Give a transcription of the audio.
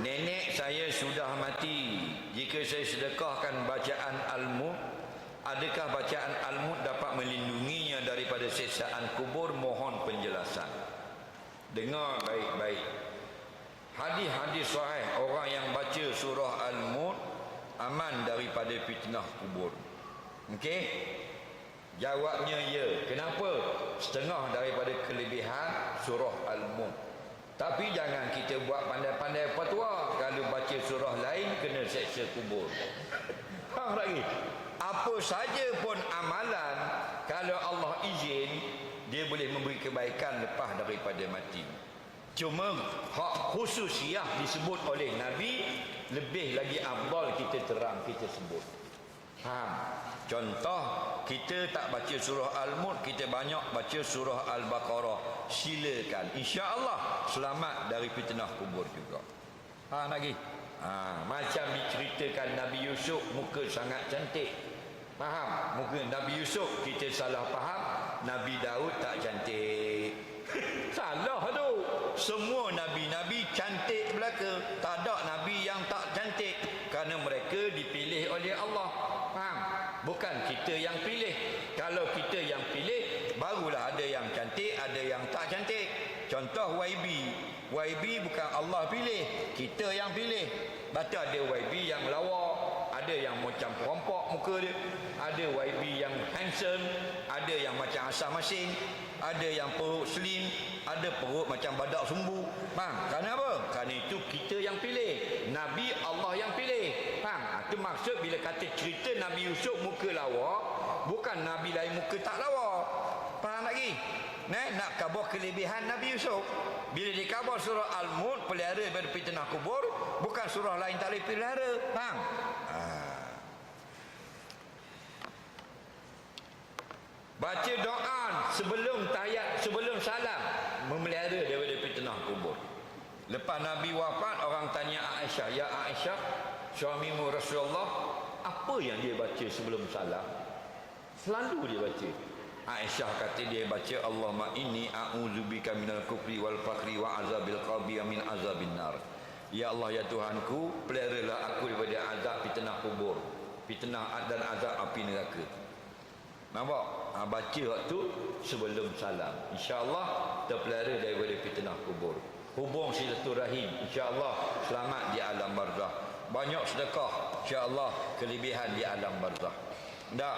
nenek saya sudah mati. Jika saya sedekahkan bacaan Al-Mulk, adakah bacaan Al-Mulk dapat melindunginya daripada siksaan kubur? Mohon penjelasan. Dengar baik-baik. Hadis-hadis sahih, orang yang baca surah Al-Mulk aman daripada fitnah kubur. Okey? Jawabnya ya. Kenapa? Setengah daripada kelebihan surah Al-Mulk. Tapi jangan kita buat pandai-pandai fatwa kalau baca surah lain kena seksa kubur. Faham lagi? Apa saja pun amalan, kalau Allah izin, dia boleh memberi kebaikan lepas daripada mati. Cuma hak khususiyah disebut oleh Nabi, lebih lagi afdal kita terang, kita sebut. Contoh, kita tak baca surah Al-Mulk, kita banyak baca surah Al-Baqarah. Silakan, insya-Allah selamat dari fitnah kubur juga. Lagi. Macam diceritakan Nabi Yusuf, muka sangat cantik. Faham? Muka Nabi Yusuf kita salah faham, Nabi Daud tak cantik. Salah tu. Semua nabi-nabi cantik belaka. Tak ada nabi yang tak cantik, kerana mereka dipilih oleh Allah. Faham? Bukan kita yang pilih. Kalau kita yang pilih, barulah ada yang cantik, ada yang tak cantik. Contoh YB. YB bukan Allah pilih, kita yang pilih. Baca ada YB yang lawa, ada yang macam perompak muka dia, ada YB yang handsome, ada yang macam asam masin, ada yang perut slim, ada perut macam badak sumbu. Faham? Kerana apa? Kerana itu kita yang pilih. Nabi Allah yang pilih. Faham? Itu maksud bila kata cerita Nabi Yusuf muka lawa, bukan Nabi lain muka tak lawa. Faham lagi? Nak khabar kelebihan Nabi Yusuf. Bila dikhabar surah Al-Mulk pelihara daripada fitnah kubur, bukan surah lain tak boleh pelihara. Faham? Baca doa sebelum tahiyat, sebelum salam, memelihara daripada fitnah kubur. Lepas Nabi wafat, orang tanya Aisyah, "Ya Aisyah, suamimu Rasulullah, apa yang dia baca sebelum salam?" Selalu dia baca. Aisyah kata dia baca, "Allahumma inni a'udzubika minal kufri wal fakhri wa azabil qabri min azabin nar." Ya Allah, ya Tuhanku, peliharalah aku daripada azab fitnah kubur, fitnah dan azab api neraka. Nampak? Baca waktu sebelum salam, insya-Allah terpelihara daripada fitnah kubur. Hubung silaturahim, insya-Allah selamat di alam barzah. Banyak sedekah, insya-Allah kelebihan di alam barzah. Tak?